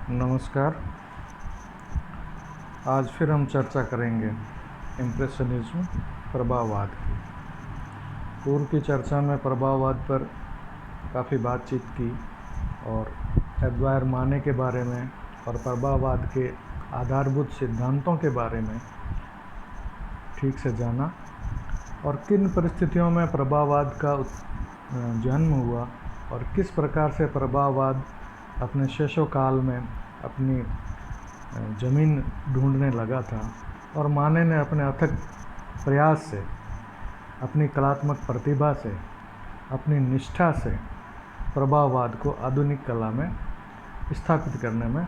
नमस्कार। आज फिर हम चर्चा करेंगे इम्प्रेशनिज्म प्रभाववाद की। पूर्व की चर्चा में प्रभाववाद पर काफ़ी बातचीत की और एडवायर माने के बारे में और प्रभाववाद के आधारभूत सिद्धांतों के बारे में ठीक से जाना और किन परिस्थितियों में प्रभाववाद का जन्म हुआ और किस प्रकार से प्रभाववाद अपने शेषोकाल में अपनी ज़मीन ढूंढने लगा था और माने ने अपने अथक प्रयास से, अपनी कलात्मक प्रतिभा से, अपनी निष्ठा से प्रभाववाद को आधुनिक कला में स्थापित करने में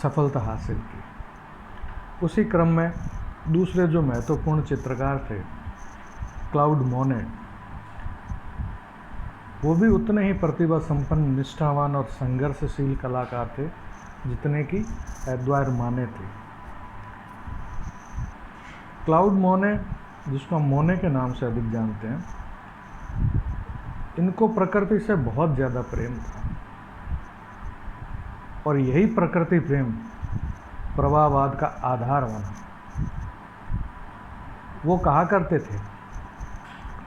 सफलता हासिल की। उसी क्रम में दूसरे जो महत्वपूर्ण चित्रकार थे, क्लाउड मोने, वो भी उतने ही प्रतिभा संपन्न, निष्ठावान और संघर्षशील कलाकार थे जितने कि एडवायर माने थे। क्लाउड मोने, जिसको हम मोने के नाम से अधिक जानते हैं, इनको प्रकृति से बहुत ज़्यादा प्रेम था और यही प्रकृति प्रेम प्रभाववाद का आधार बना। वो कहा करते थे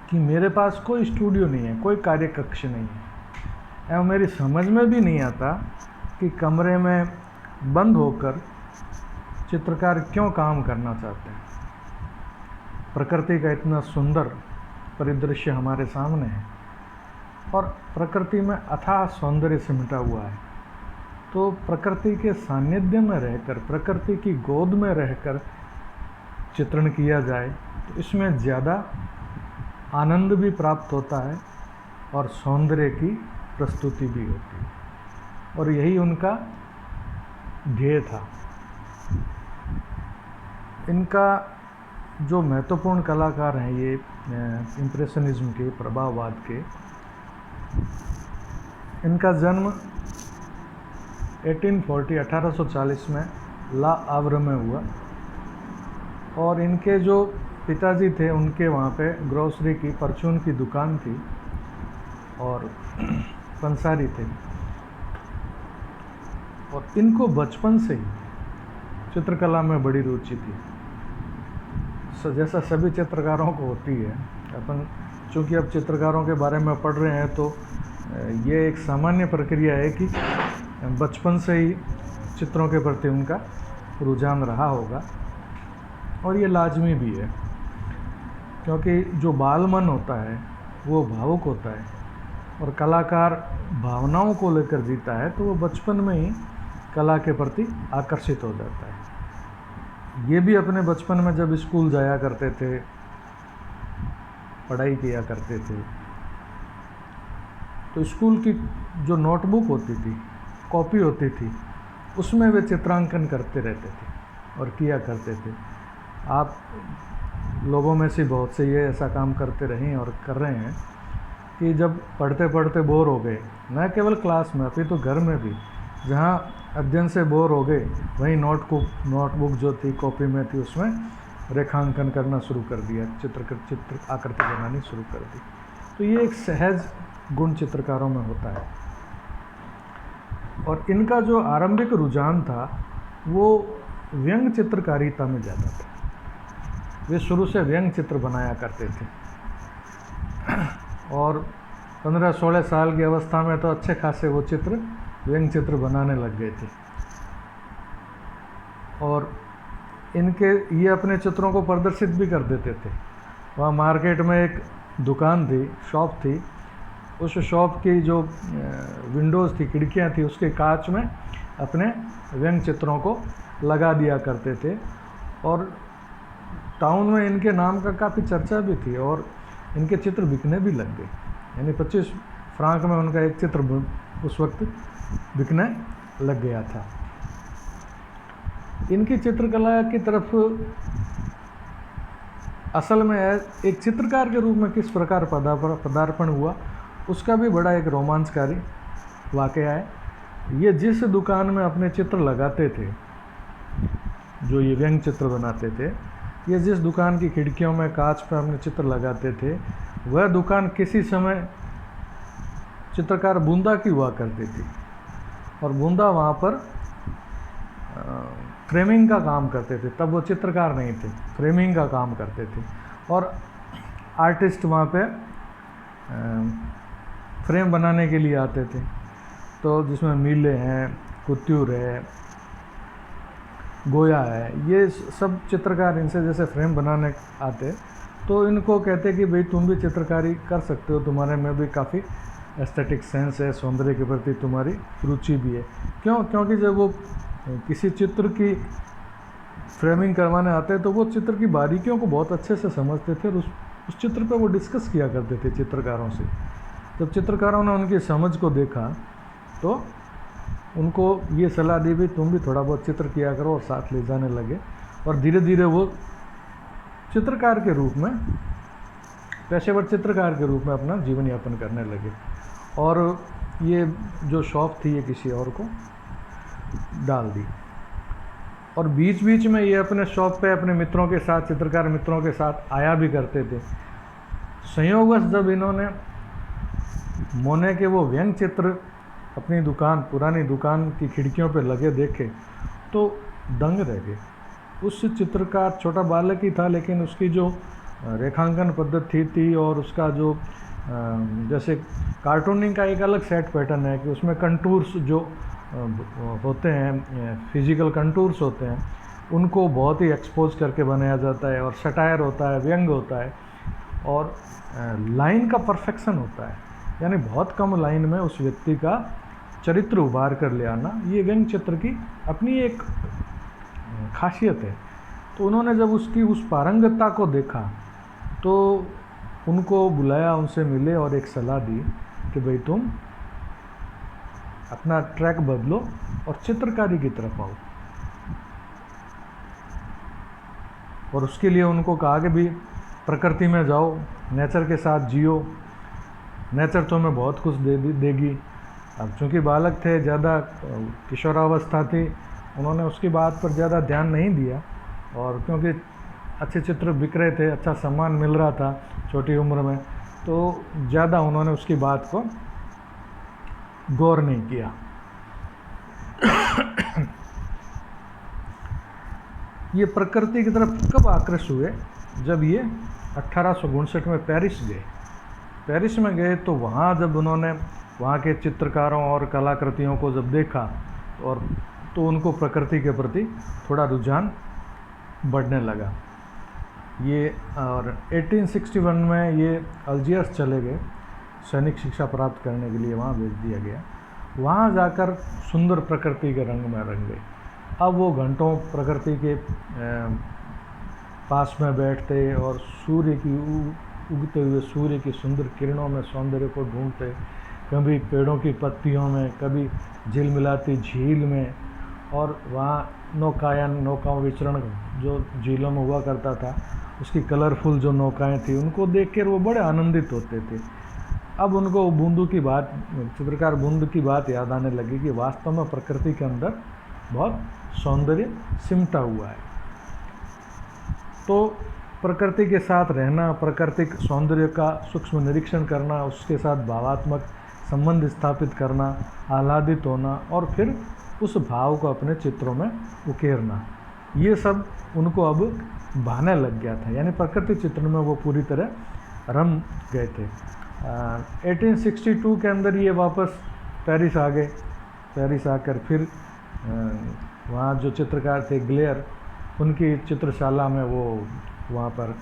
कि मेरे पास कोई स्टूडियो नहीं है, कोई कार्य कक्ष नहीं है, एवं मेरी समझ में भी नहीं आता कि कमरे में बंद होकर चित्रकार क्यों काम करना चाहते हैं। प्रकृति का इतना सुंदर परिदृश्य हमारे सामने है और प्रकृति में अथाह सौंदर्य सिमटा हुआ है, तो प्रकृति के सानिध्य में रहकर, प्रकृति की गोद में रहकर चित्रण किया जाए तो इसमें ज़्यादा आनंद भी प्राप्त होता है और सौंदर्य की प्रस्तुति भी होती है। और यही उनका ध्येय था। इनका जो महत्वपूर्ण कलाकार हैं ये इम्प्रेशनिज्म के, प्रभाववाद के, इनका जन्म 1840 में ला आवरे में हुआ और इनके जो पिताजी थे उनके वहाँ पे ग्रोसरी की, परचून की दुकान थी और पंसारी थे और इनको बचपन से ही चित्रकला में बड़ी रुचि थी। जैसा सभी चित्रकारों को होती है, अपन चूँकि अब चित्रकारों के बारे में पढ़ रहे हैं तो ये एक सामान्य प्रक्रिया है कि बचपन से ही चित्रों के प्रति उनका रुझान रहा होगा और ये लाजमी भी है, क्योंकि जो बाल मन होता है वो भावुक होता है और कलाकार भावनाओं को लेकर जीता है, तो वो बचपन में ही कला के प्रति आकर्षित हो जाता है। ये भी अपने बचपन में जब स्कूल जाया करते थे, पढ़ाई किया करते थे, तो स्कूल की जो नोटबुक होती थी, कॉपी होती थी, उसमें वे चित्रांकन करते रहते थे और किया करते थे। आप लोगों में से बहुत से ये ऐसा काम करते रहे और कर रहे हैं कि जब पढ़ते पढ़ते बोर हो गए, न केवल क्लास में अभी तो घर में भी, जहाँ अध्ययन से बोर हो गए वहीं नोटबुक जो थी, कॉपी में थी, उसमें रेखांकन करना शुरू कर दिया, चित्र आकृति बनानी शुरू कर दी। तो ये एक सहज गुण चित्रकारों में होता है और इनका जो आरंभिक रुझान था वो व्यंग चित्रकारिता में ज़्यादा था। वे शुरू से व्यंग चित्र बनाया करते थे और 15-16 साल की अवस्था में तो अच्छे खासे वो व्यंग चित्र बनाने लग गए थे और इनके ये अपने चित्रों को प्रदर्शित भी कर देते थे। वहाँ मार्केट में एक दुकान थी, शॉप थी, उस शॉप की जो विंडोज़ थी, खिड़कियाँ थी, उसके कांच में अपने व्यंग चित्रों को लगा दिया करते थे और टाउन में इनके नाम का काफ़ी चर्चा भी थी और इनके चित्र बिकने भी लग गए। यानी 25 फ्रांक में उनका एक चित्र उस वक्त बिकने लग गया था। इनकी चित्रकला की तरफ असल में एक चित्रकार के रूप में किस प्रकार पदार्पण हुआ, उसका भी बड़ा एक रोमांचकारी वाकया है। ये जिस दुकान में अपने चित्र लगाते थे, जो ये व्यंग चित्र बनाते थे, ये जिस दुकान की खिड़कियों में कांच पर अपने चित्र लगाते थे, वह दुकान किसी समय चित्रकार बूंदा की हुआ करती थी और बूंदा वहाँ पर फ्रेमिंग का काम करते थे। तब वो चित्रकार नहीं थे, फ्रेमिंग का काम करते थे। और आर्टिस्ट वहाँ पे फ्रेम बनाने के लिए आते थे। तो जिसमें मीले हैं, कुत्यूर है, गोया है, ये सब चित्रकार इनसे जैसे फ्रेम बनाने आते, तो इनको कहते कि भाई तुम भी चित्रकारी कर सकते हो, तुम्हारे में भी काफ़ी एस्थेटिक सेंस है, सौंदर्य के प्रति तुम्हारी रुचि भी है। क्यों? क्योंकि जब वो किसी चित्र की फ्रेमिंग करवाने आते तो वो चित्र की बारीकियों को बहुत अच्छे से समझते थे और उस चित्र पे वो डिस्कस किया करते थे चित्रकारों से। जब चित्रकारों ने उनकी समझ को देखा तो उनको ये सलाह दी भी तुम भी थोड़ा बहुत चित्र किया करो, और साथ ले जाने लगे। और धीरे धीरे वो चित्रकार के रूप में, पेशेवर चित्रकार के रूप में अपना जीवन यापन करने लगे। और ये जो शॉप थी ये किसी और को डाल दी। और बीच बीच में ये अपने शॉप पे अपने मित्रों के साथ, चित्रकार मित्रों के साथ आया भी करते थे। संयोगवश जब इन्होंने मोने के वो व्यंग चित्र अपनी दुकान, पुरानी दुकान की खिड़कियों पे लगे देखे तो दंग रह गए। उस चित्रकार छोटा बालक ही था, लेकिन उसकी जो रेखांकन पद्धति थी और उसका जो जैसे कार्टूनिंग का एक अलग सेट पैटर्न है कि उसमें कंटूर्स जो होते हैं, फिजिकल कंटूर्स होते हैं, उनको बहुत ही एक्सपोज करके बनाया जाता है। और सटायर होता है, व्यंग होता है, और लाइन का परफेक्शन होता है, यानी बहुत कम लाइन में उस व्यक्ति का चरित्र उभार कर ले आना, ये व्यंग चित्र की अपनी एक खासियत है। तो उन्होंने जब उसकी उस पारंगतता को देखा तो उनको बुलाया, उनसे मिले और एक सलाह दी कि भाई तुम अपना ट्रैक बदलो और चित्रकारी की तरफ आओ। और उसके लिए उनको कहा कि भी प्रकृति में जाओ, नेचर के साथ जियो, नेचर तुम्हें बहुत कुछ देगी। अब चूँकि बालक थे, ज़्यादा किशोरावस्था थी, उन्होंने उसकी बात पर ज़्यादा ध्यान नहीं दिया। और क्योंकि अच्छे चित्र बिक रहे थे, अच्छा सम्मान मिल रहा था छोटी उम्र में, तो ज़्यादा उन्होंने उसकी बात को गौर नहीं किया। ये प्रकृति की तरफ कब आकृष्ट हुए? जब ये 1859 में पेरिस गए। पेरिस में गए तो वहाँ जब उन्होंने वहाँ के चित्रकारों और कलाकृतियों को जब देखा और तो उनको प्रकृति के प्रति थोड़ा रुझान बढ़ने लगा। ये और 1861 में ये अल्जियर्स चले गए, सैनिक शिक्षा प्राप्त करने के लिए वहाँ भेज दिया गया। वहाँ जाकर सुंदर प्रकृति के रंग में रंग गए। अब वो घंटों प्रकृति के पास में बैठते और सूर्य की उगते हुए सूर्य की सुंदर किरणों में सौंदर्य को ढूंढते, कभी पेड़ों की पत्तियों में, कभी झिलमिलाती झील में। और वहाँ नौकाओं विचरण जो झीलों में हुआ करता था, उसकी कलरफुल जो नौकाएं थी, उनको देखकर वो बड़े आनंदित होते थे। अब उनको बूंदू की बात, चित्रकार बूंद की बात याद आने लगी कि वास्तव में प्रकृति के अंदर बहुत सौंदर्य सिमटा हुआ है। तो प्रकृति के साथ रहना, प्राकृतिक सौंदर्य का सूक्ष्म निरीक्षण करना, उसके साथ भावात्मक संबंध स्थापित करना, आह्लादित होना और फिर उस भाव को अपने चित्रों में उकेरना, ये सब उनको अब भाने लग गया था। यानी प्रकृति चित्रण में वो पूरी तरह रम गए थे। 1862 के अंदर ये वापस पेरिस आ गए। पेरिस आकर फिर वहाँ जो चित्रकार थे ग्लेयर, उनकी चित्रशाला में वो वहाँ पर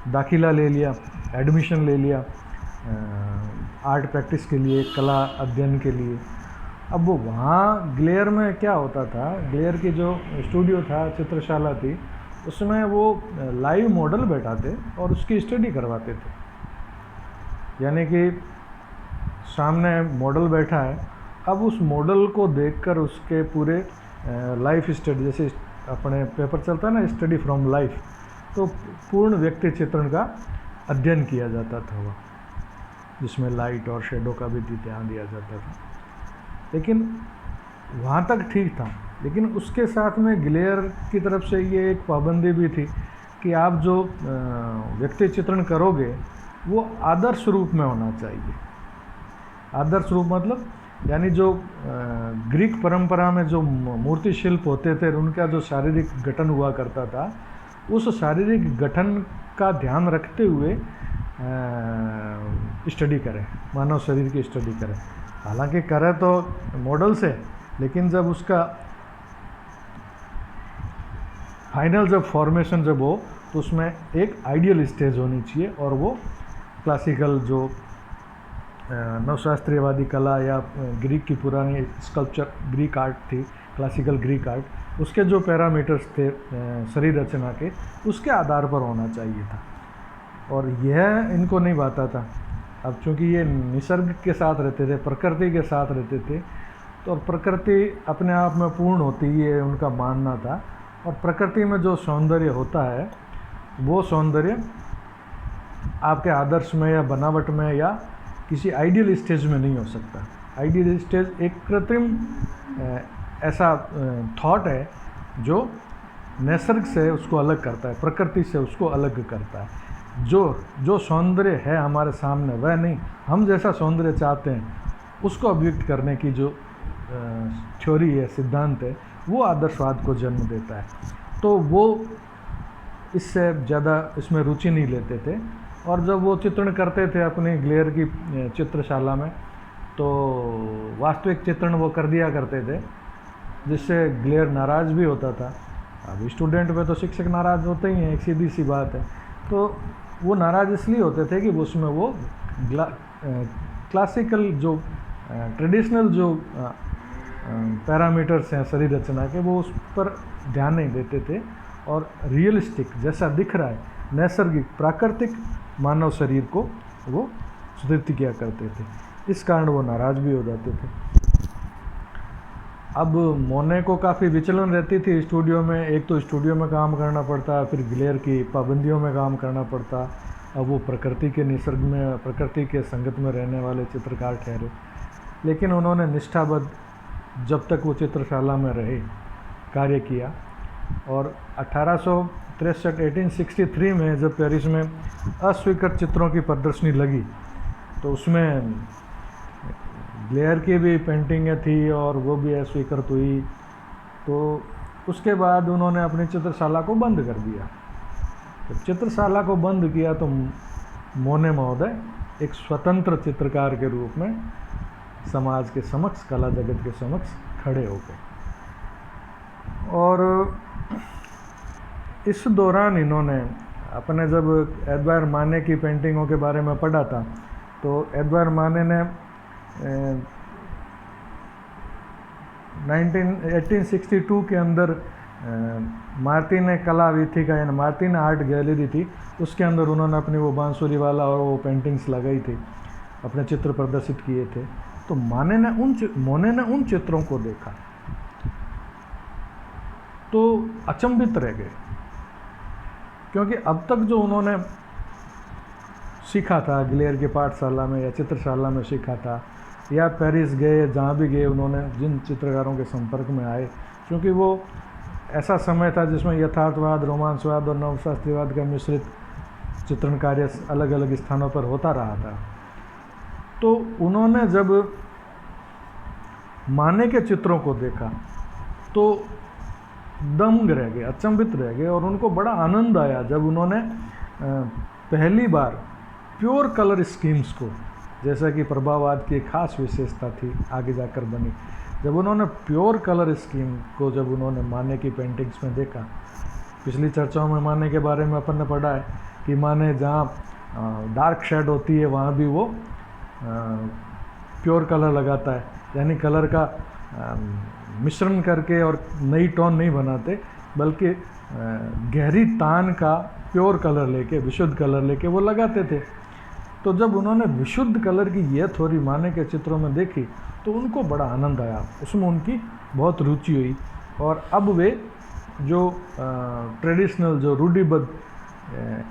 दाखिला ले लिया, एडमिशन ले लिया आर्ट प्रैक्टिस के लिए, कला अध्ययन के लिए। अब वो वहाँ ग्लेयर में क्या होता था, ग्लेयर की जो स्टूडियो था, चित्रशाला थी, उसमें वो लाइव मॉडल बैठाते और उसकी स्टडी करवाते थे। यानी कि सामने मॉडल बैठा है, अब उस मॉडल को देखकर उसके पूरे लाइफ स्टडी, जैसे अपने पेपर चलता है ना स्टडी फ्रॉम लाइफ, तो पूर्ण व्यक्ति चित्रण का अध्ययन किया जाता था वह, जिसमें लाइट और शेडो का भी ध्यान दिया जाता था। लेकिन वहाँ तक ठीक था, लेकिन उसके साथ में ग्लेयर की तरफ से ये एक पाबंदी भी थी कि आप जो व्यक्ति चित्रण करोगे वो आदर्श रूप में होना चाहिए। आदर्श रूप मतलब यानी जो ग्रीक परंपरा में जो मूर्ति शिल्प होते थे उनका जो शारीरिक गठन हुआ करता था, उस शारीरिक गठन का ध्यान रखते हुए स्टडी करें, मानव शरीर की स्टडी करें। हालांकि करें तो मॉडल से, लेकिन जब उसका फाइनल जब फॉर्मेशन जब हो तो उसमें एक आइडियल स्टेज होनी चाहिए, और वो क्लासिकल जो नवशास्त्रीयवादी कला या ग्रीक की पुरानी स्कल्पचर ग्रीक आर्ट थी, क्लासिकल ग्रीक आर्ट, उसके जो पैरामीटर्स थे शरीर रचना के, उसके आधार पर होना चाहिए था। और यह इनको नहीं बाता था। अब चूँकि ये निसर्ग के साथ रहते थे, प्रकृति के साथ रहते थे, तो प्रकृति अपने आप में पूर्ण होती है, ये उनका मानना था। और प्रकृति में जो सौंदर्य होता है वो सौंदर्य आपके आदर्श में या बनावट में या किसी आइडियल स्टेज में नहीं हो सकता। आइडियल स्टेज एक कृत्रिम ऐसा थॉट है जो निसर्ग से उसको अलग करता है, प्रकृति से उसको अलग करता है। जो सौंदर्य है हमारे सामने वह नहीं, हम जैसा सौंदर्य चाहते हैं उसको अभिव्यक्त करने की जो थ्योरी है, सिद्धांत है, वो आदर्शवाद को जन्म देता है। तो वो इससे ज़्यादा इसमें रुचि नहीं लेते थे। और जब वो चित्रण करते थे अपनी ग्लेयर की चित्रशाला में, तो वास्तविक चित्रण वो कर दिया करते थे, जिससे ग्लेयर नाराज़ भी होता था। अब स्टूडेंट में तो शिक्षक नाराज़ होते ही हैं, एक सीधी सी बात है। तो वो नाराज़ इसलिए होते थे कि उसमें वो क्लासिकल जो ट्रेडिशनल जो पैरामीटर्स हैं शरीर रचना के, वो उस पर ध्यान नहीं देते थे, और रियलिस्टिक जैसा दिख रहा है, नैसर्गिक प्राकृतिक मानव शरीर को वो स्तुति किया करते थे। इस कारण वो नाराज़ भी हो जाते थे। अब मोने को काफ़ी विचलन रहती थी स्टूडियो में। एक तो स्टूडियो में काम करना पड़ता, फिर ग्लेयर की पाबंदियों में काम करना पड़ता। अब वो प्रकृति के निसर्ग में, प्रकृति के संगत में रहने वाले चित्रकार ठहरे, लेकिन उन्होंने निष्ठाबद्ध जब तक वो चित्रशाला में रहे कार्य किया। और 1863 में जब पेरिस में अस्वीकृत चित्रों की प्रदर्शनी लगी, तो उसमें ग्लेयर की भी पेंटिंगें थी और वो भी अस्वीकृत हुई। तो उसके बाद उन्होंने अपनी चित्रशाला को बंद कर दिया। जब चित्रशाला को बंद किया तो मोने महोदय एक स्वतंत्र चित्रकार के रूप में समाज के समक्ष, कला जगत के समक्ष खड़े हो गए। और इस दौरान इन्होंने अपने जब एडवायर माने की पेंटिंगों के बारे में पढ़ा था, तो एडवायर माने ने 1862 के अंदर मार्टिने कला वीथिका यानी मार्टिने आर्ट गैलरी थी, उसके अंदर उन्होंने अपनी वो बांसुरी वाला और वो पेंटिंग्स लगाई थी, अपने चित्र प्रदर्शित किए थे। तो मोने ने उन चित्रों को देखा तो अचंभित रह गए, क्योंकि अब तक जो उन्होंने सीखा था ग्लेयर के पाठशाला में या चित्रशाला में सीखा था, या पेरिस गए, जहाँ भी गए उन्होंने जिन चित्रकारों के संपर्क में आए, क्योंकि वो ऐसा समय था जिसमें यथार्थवाद, रोमांसवाद और नवशास्त्रीवाद का मिश्रित चित्रण कार्य अलग अलग स्थानों पर होता रहा था। तो उन्होंने जब माने के चित्रों को देखा तो दंग रह गए, अचंभित रह गए, और उनको बड़ा आनंद आया जब उन्होंने पहली बार प्योर कलर स्कीम्स को, जैसा कि प्रभाववाद की एक खास विशेषता थी आगे जाकर बनी, जब उन्होंने प्योर कलर स्कीम को जब उन्होंने माने की पेंटिंग्स में देखा। पिछली चर्चाओं में माने के बारे में अपन ने पढ़ा है कि माने जहाँ डार्क शेड होती है वहाँ भी वो प्योर कलर लगाता है, यानी कलर का मिश्रण करके और नई टोन नहीं बनाते, बल्कि गहरी तान का प्योर कलर लेके, विशुद्ध कलर लेके वो लगाते थे। तो जब उन्होंने विशुद्ध कलर की यह थ्योरी माने के चित्रों में देखी तो उनको बड़ा आनंद आया, उसमें उनकी बहुत रुचि हुई। और अब वे जो ट्रेडिशनल, जो रूढ़िबद्ध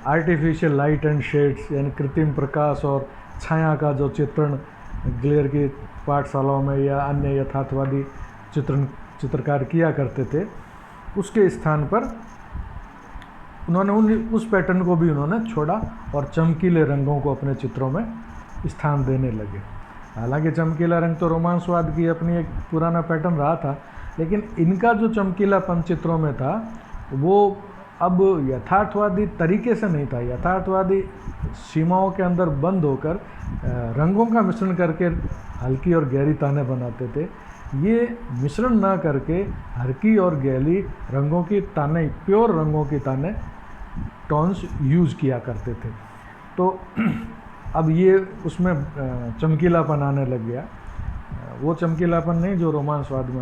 आर्टिफिशियल लाइट एंड शेड्स यानी कृत्रिम प्रकाश और छाया का जो चित्रण ग्लेयर की पाठशालाओं में या अन्य यथार्थवादी चित्रकार किया करते थे, उसके स्थान पर उन्होंने उस पैटर्न को भी उन्होंने छोड़ा और चमकीले रंगों को अपने चित्रों में स्थान देने लगे। हालांकि चमकीला रंग तो रोमांसवाद की अपनी एक पुराना पैटर्न रहा था, लेकिन इनका जो चमकीलापन चित्रों में था वो अब यथार्थवादी तरीके से नहीं था। यथार्थवादी सीमाओं के अंदर बंद होकर रंगों का मिश्रण करके हल्की और गहरी ताने बनाते थे। ये मिश्रण ना करके हल्की और गहरी रंगों की ताने, प्योर रंगों की ताने, टोन्स यूज़ किया करते थे। तो अब ये उसमें चमकीलापन आने लग गया, वो चमकीलापन नहीं जो रोमांसवाद में